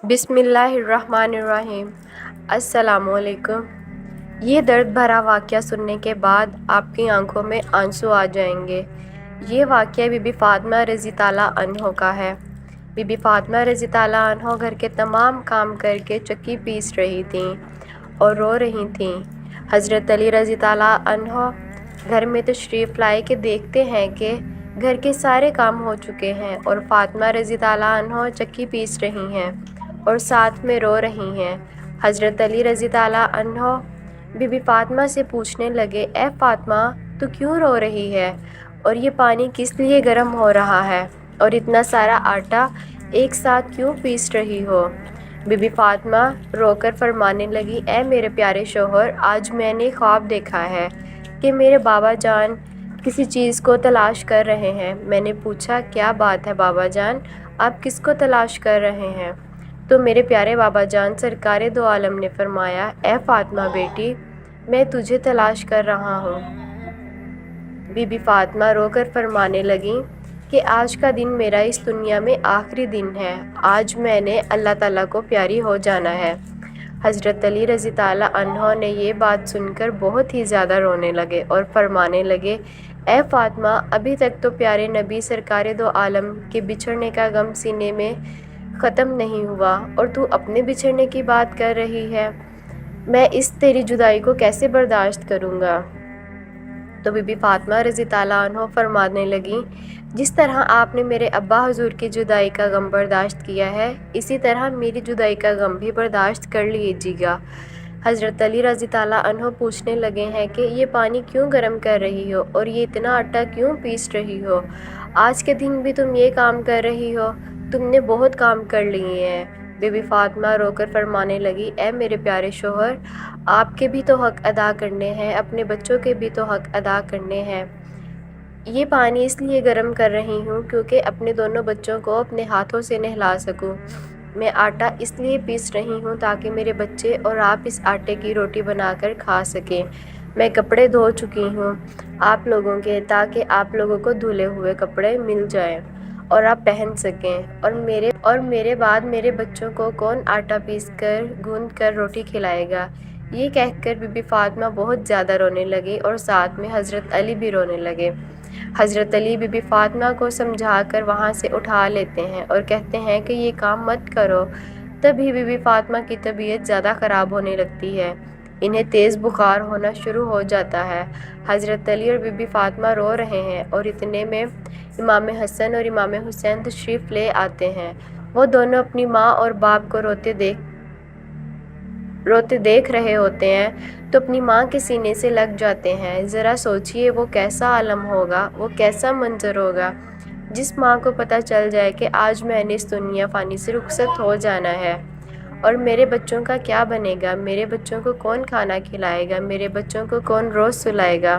بسم اللہ الرحمن الرحیم۔ السلام علیکم۔ یہ درد بھرا واقعہ سننے کے بعد آپ کی آنکھوں میں آنسو آ جائیں گے۔ یہ واقعہ بی بی فاطمہ رضی تعالیٰ عنہ کا ہے۔ بی بی فاطمہ رضی تعالیٰ عنہ گھر کے تمام کام کر کے چکی پیس رہی تھیں اور رو رہی تھیں۔ حضرت علی رضی تعالیٰ عنہ گھر میں تشریف لائے کہ دیکھتے ہیں کہ گھر کے سارے کام ہو چکے ہیں اور فاطمہ رضی تعالیٰ عنہ چکی پیس رہی ہیں اور ساتھ میں رو رہی ہیں۔ حضرت علی رضی تعالیٰ عنہ بی بی فاطمہ سے پوچھنے لگے، اے فاطمہ تو کیوں رو رہی ہے اور یہ پانی کس لیے گرم ہو رہا ہے اور اتنا سارا آٹا ایک ساتھ کیوں پیس رہی ہو؟ بی بی فاطمہ رو کر فرمانے لگی، اے میرے پیارے شوہر، آج میں نے خواب دیکھا ہے کہ میرے بابا جان کسی چیز کو تلاش کر رہے ہیں۔ میں نے پوچھا، کیا بات ہے بابا جان، آپ کس کو تلاش کر رہے ہیں؟ تو میرے پیارے بابا جان سرکار دو عالم نے فرمایا، اے فاطمہ بیٹی، میں تجھے تلاش کر رہا ہوں۔ بی بی فاطمہ رو کر فرمانے لگیں کہ آج کا دن میرا اس دنیا میں آخری دن ہے، آج میں نے اللہ تعالیٰ کو پیاری ہو جانا ہے۔ حضرت علی رضی تعالیٰ عنہ نے یہ بات سن کر بہت ہی زیادہ رونے لگے اور فرمانے لگے، اے فاطمہ، ابھی تک تو پیارے نبی سرکار دو عالم کے بچھڑنے کا غم سینے میں ختم نہیں ہوا اور تو اپنے بچھڑنے کی بات کر رہی ہے، میں اس تیری جدائی کو کیسے برداشت کروں گا؟ تو بی بی فاطمہ رضی تعالیٰ عنہ فرمانے لگیں، جس طرح آپ نے میرے ابا حضور کی جدائی کا غم برداشت کیا ہے، اسی طرح میری جدائی کا غم بھی برداشت کر لیجیے گا۔ حضرت علی رضی تعالیٰ عنہ پوچھنے لگے ہیں کہ یہ پانی کیوں گرم کر رہی ہو اور یہ اتنا آٹا کیوں پیس رہی ہو؟ آج کے دن بھی تم یہ کام کر رہی ہو، تم نے بہت کام کر لیے ہیں۔ بی بی فاطمہ رو کر فرمانے لگی، اے میرے پیارے شوہر، آپ کے بھی تو حق ادا کرنے ہیں، اپنے بچوں کے بھی تو حق ادا کرنے ہیں۔ یہ پانی اس لیے گرم کر رہی ہوں کیونکہ اپنے دونوں بچوں کو اپنے ہاتھوں سے نہلا سکوں۔ میں آٹا اس لیے پیس رہی ہوں تاکہ میرے بچے اور آپ اس آٹے کی روٹی بنا کر کھا سکیں۔ میں کپڑے دھو چکی ہوں آپ لوگوں کے تاکہ آپ لوگوں کو دھلے ہوئے کپڑے مل جائیں اور آپ پہن سکیں، اور میرے بعد میرے بچوں کو کون آٹا پیس کر گوندھ کر روٹی کھلائے گا؟ یہ کہہ کر بی بی فاطمہ بہت زیادہ رونے لگی اور ساتھ میں حضرت علی بھی رونے لگے۔ حضرت علی بی بی فاطمہ کو سمجھا کر وہاں سے اٹھا لیتے ہیں اور کہتے ہیں کہ یہ کام مت کرو۔ تبھی بی بی فاطمہ کی طبیعت زیادہ خراب ہونے لگتی ہے، انہیں تیز بخار ہونا شروع ہو جاتا ہے۔ حضرت علی اور بی بی فاطمہ رو رہے ہیں اور اتنے میں امام حسن اور امام حسین تشریف لے آتے ہیں۔ وہ دونوں اپنی ماں اور باپ کو روتے دیکھ رہے ہوتے ہیں تو اپنی ماں کے سینے سے لگ جاتے ہیں۔ ذرا سوچئے وہ کیسا عالم ہوگا، وہ کیسا منظر ہوگا جس ماں کو پتہ چل جائے کہ آج میں نے اس دنیا فانی سے رخصت ہو جانا ہے اور میرے بچوں کا کیا بنے گا، میرے بچوں کو کون کھانا کھلائے گا، میرے بچوں کو کون روز سلائے گا،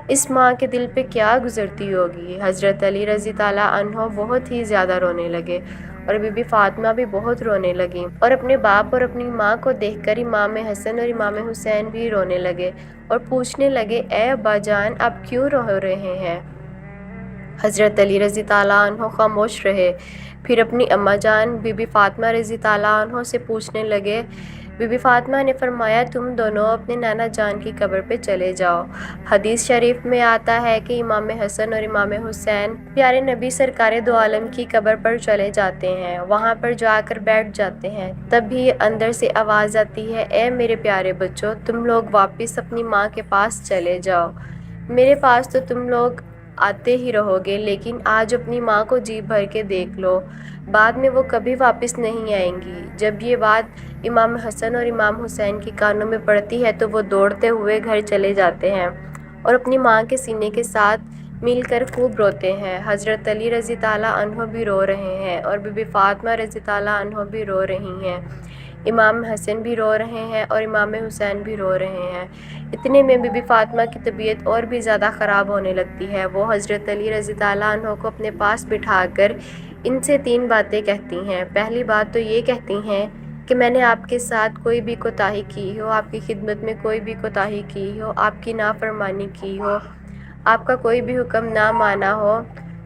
اس ماں کے دل پہ کیا گزرتی ہوگی۔ حضرت علی رضی تعالیٰ عنہ بہت ہی زیادہ رونے لگے اور بی بی فاطمہ بھی بہت رونے لگیں اور اپنے باپ اور اپنی ماں کو دیکھ کر امام حسن اور امام حسین بھی رونے لگے اور پوچھنے لگے، اے ابا جان، آپ کیوں رو رہے ہیں؟ حضرت علی رضی تعالیٰ عنہ خاموش رہے، پھر اپنی اماں جان بی بی فاطمہ رضی تعالیٰ عنہ سے پوچھنے لگے۔ بی بی فاطمہ نے فرمایا، تم دونوں اپنے نانا جان کی قبر پہ چلے جاؤ۔ حدیث شریف میں آتا ہے کہ امام حسن اور امام حسین پیارے نبی سرکار دو عالم کی قبر پر چلے جاتے ہیں، وہاں پر جا کر بیٹھ جاتے ہیں۔ تبھی اندر سے آواز آتی ہے، اے میرے پیارے بچوں، تم لوگ واپس اپنی ماں کے پاس چلے جاؤ۔ میرے پاس تو تم لوگ آتے ہی رہو گے، لیکن آج اپنی ماں کو جی بھر کے دیکھ لو، بعد میں وہ کبھی واپس نہیں آئیں گی۔ جب یہ بات امام حسن اور امام حسین کی کانوں میں پڑتی ہے تو وہ دوڑتے ہوئے گھر چلے جاتے ہیں اور اپنی ماں کے سینے کے ساتھ مل کر خوب روتے ہیں۔ حضرت علی رضی تعالیٰ عنہ بھی رو رہے ہیں اور بی بی فاطمہ رضی تعالیٰ عنہ بھی رو رہی ہیں، امام حسن بھی رو رہے ہیں اور امام حسین بھی رو رہے ہیں۔ اتنے میں بی بی فاطمہ کی طبیعت اور بھی زیادہ خراب ہونے لگتی ہے۔ وہ حضرت علی رضی تعالیٰ عنہ کو اپنے پاس بٹھا کر ان سے 3 باتیں کہتی ہیں۔ پہلی بات تو یہ کہتی ہیں کہ میں نے آپ کے ساتھ کوئی بھی کوتاہی کی ہو، آپ کی خدمت میں کوئی بھی کوتاہی کی ہو، آپ کی نافرمانی کی ہو، آپ کا کوئی بھی حکم نہ مانا ہو،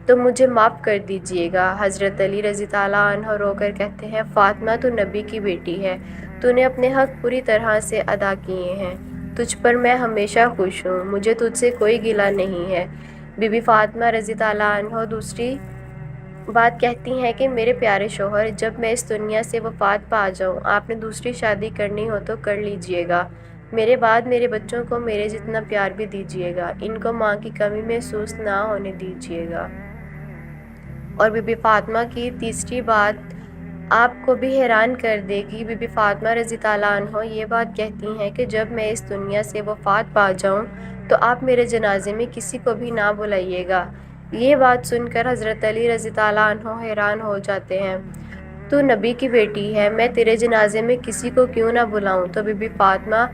تو مجھے معاف کر دیجئے گا۔ حضرت علی رضی اللہ عنہ رو کر کہتے ہیں فاطمہ تو نبی کی بیٹی ہے، تو نے اپنے حق پوری طرح سے ادا کیے ہیں، تجھ پر میں ہمیشہ خوش ہوں، مجھے تجھ سے کوئی گلہ نہیں ہے۔ بی بی فاطمہ رضی اللہ عنہ دوسری بات کہتی ہیں کہ میرے پیارے شوہر، جب میں اس دنیا سے وفات پا جاؤں، آپ نے دوسری شادی کرنی ہو تو کر لیجئے گا، میرے بعد میرے بچوں کو میرے جتنا پیار بھی دیجئے گا، ان کو ماں کی کمی محسوس نہ ہونے دیجئے گا۔ اور بی بی فاطمہ کی تیسری بات آپ کو بھی حیران کر دے گی۔ بی بی فاطمہ رضی اللہ عنہ یہ بات کہتی ہیں کہ جب میں اس دنیا سے وفات پا جاؤں تو آپ میرے جنازے میں کسی کو بھی نہ بلائیے گا۔ یہ بات سن کر حضرت علی رضی اللہ عنہ حیران ہو جاتے ہیں، تو نبی کی بیٹی ہے، میں تیرے جنازے میں کسی کو کیوں نہ بلاؤں؟ تو بی بی فاطمہ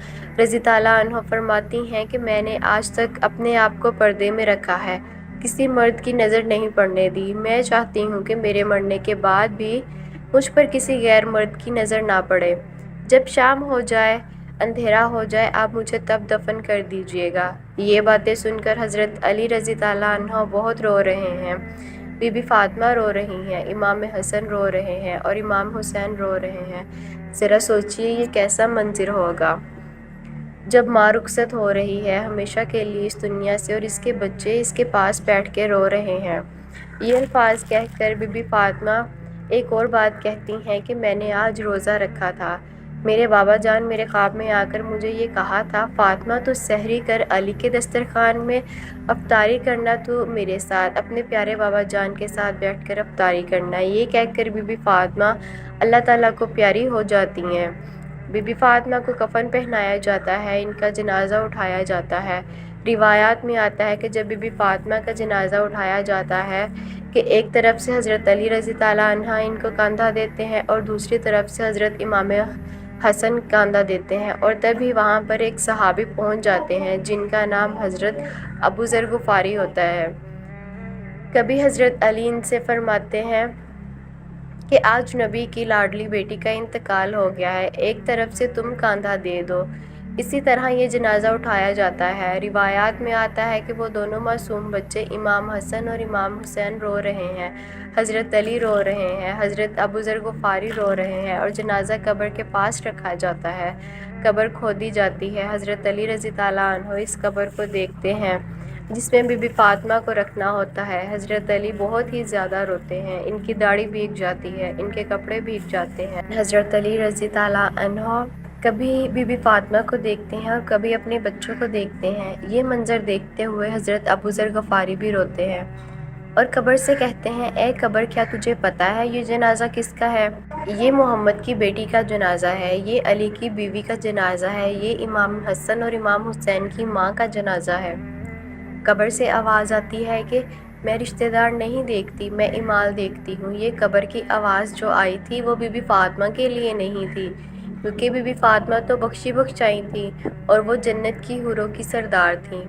رضی اللہ عنہ فرماتی ہیں کہ میں نے آج تک اپنے آپ کو پردے میں رکھا ہے، کسی مرد کی نظر نہیں پڑنے دی، میں چاہتی ہوں کہ میرے مرنے کے بعد بھی مجھ پر کسی غیر مرد کی نظر نہ پڑے، جب شام ہو جائے، اندھیرا ہو جائے، آپ مجھے تب دفن کر دیجئے گا۔ یہ باتیں سن کر حضرت علی رضی اللہ عنہ بہت رو رہے ہیں، بی بی فاطمہ رو رہی ہیں، امام حسن رو رہے ہیں اور امام حسین رو رہے ہیں۔ ذرا سوچئے یہ کیسا منظر ہوگا جب ماں رخصت ہو رہی ہے ہمیشہ کے لیے اس دنیا سے، اور اس کے بچے اس کے پاس بیٹھ کے رو رہے ہیں۔ یہ الفاظ کہہ کر بی بی فاطمہ ایک اور بات کہتی ہیں کہ میں نے آج روزہ رکھا تھا، میرے بابا جان میرے خواب میں آ کر مجھے یہ کہا تھا فاطمہ تو سحری کر علی کے دسترخوان میں افطاری کرنا، تو میرے ساتھ اپنے پیارے بابا جان کے ساتھ بیٹھ کر افطاری کرنا۔ یہ کہہ کر بی بی فاطمہ اللہ تعالیٰ کو پیاری ہو جاتی ہیں۔ بی بی فاطمہ کو کفن پہنایا جاتا ہے، ان کا جنازہ اٹھایا جاتا ہے۔ روایات میں آتا ہے کہ جب بی بی فاطمہ کا جنازہ اٹھایا جاتا ہے کہ ایک طرف سے حضرت علی رضی اللہ عنہ ان کو کاندھا دیتے ہیں اور دوسری طرف سے حضرت امام حسن کاندھا دیتے ہیں، اور تبھی وہاں پر ایک صحابی پہنچ جاتے ہیں جن کا نام حضرت ابو ذر غفاری ہوتا ہے۔ کبھی حضرت علی ان سے فرماتے ہیں کہ آج نبی کی لاڈلی بیٹی کا انتقال ہو گیا ہے، ایک طرف سے تم کاندھا دے دو۔ اسی طرح یہ جنازہ اٹھایا جاتا ہے۔ روایات میں آتا ہے کہ وہ دونوں معصوم بچے امام حسن اور امام حسین رو رہے ہیں، حضرت علی رو رہے ہیں، حضرت ابو ذر غفاری رو رہے ہیں، اور جنازہ قبر کے پاس رکھا جاتا ہے، قبر کھودی جاتی ہے۔ حضرت علی رضی اللہ عنہ اس قبر کو دیکھتے ہیں جس میں بی بی فاطمہ کو رکھنا ہوتا ہے۔ حضرت علی بہت ہی زیادہ روتے ہیں، ان کی داڑھی بھیگ جاتی ہے، ان کے کپڑے بھیگ جاتے ہیں۔ حضرت علی رضی اللہ عنہ کبھی بی بی فاطمہ کو دیکھتے ہیں اور کبھی اپنے بچوں کو دیکھتے ہیں۔ یہ منظر دیکھتے ہوئے حضرت ابو ذر غفاری بھی روتے ہیں اور قبر سے کہتے ہیں اے قبر، کیا تجھے پتہ ہے یہ جنازہ کس کا ہے؟ یہ محمد کی بیٹی کا جنازہ ہے، یہ علی کی بیوی کا جنازہ ہے، یہ امام حسن اور امام حسین کی ماں کا جنازہ ہے۔ قبر سے آواز آتی ہے کہ میں رشتہ دار نہیں دیکھتی، میں امال دیکھتی ہوں۔ یہ قبر کی آواز جو آئی تھی وہ بی بی فاطمہ کے لیے نہیں تھی، کیونکہ بی بی فاطمہ تو بخشی بخشائی تھیں اور وہ جنت کی حوروں کی سردار تھیں۔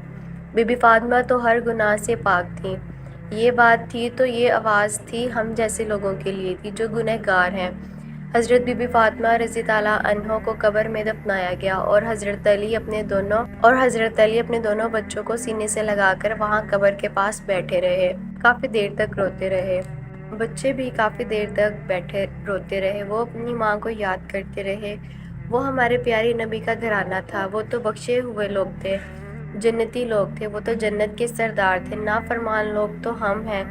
بی بی فاطمہ تو ہر گناہ سے پاک تھیں۔ یہ بات تھی تو یہ آواز تھی ہم جیسے لوگوں کے لیے تھی جو گنہگار ہیں۔ حضرت بی بی فاطمہ رضی اللہ عنہ کو قبر میں دفنایا گیا اور حضرت علی اپنے دونوں بچوں کو سینے سے لگا کر وہاں قبر کے پاس بیٹھے رہے، کافی دیر تک روتے رہے۔ بچے بھی کافی دیر تک بیٹھے روتے رہے، وہ اپنی ماں کو یاد کرتے رہے۔ وہ ہمارے پیارے نبی کا گھرانہ تھا، وہ تو بخشے ہوئے لوگ تھے، جنتی لوگ تھے، وہ تو جنت کے سردار تھے۔ نافرمان لوگ تو ہم ہیں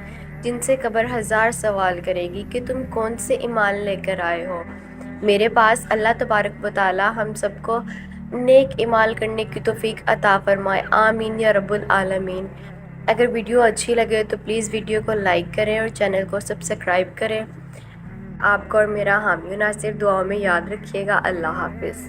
جن سے قبر ہزار سوال کرے گی کہ تم کون سے ایمان لے کر آئے ہو میرے پاس۔ اللہ تبارک و تعالی ہم سب کو نیک اعمال کرنے کی توفیق عطا فرمائے، آمین یا رب العالمین۔ اگر ویڈیو اچھی لگے تو پلیز ویڈیو کو لائک کریں اور چینل کو سبسکرائب کریں۔ آپ کو اور میرا حامی و ناصر دعاؤں میں یاد رکھیے گا۔ اللہ حافظ۔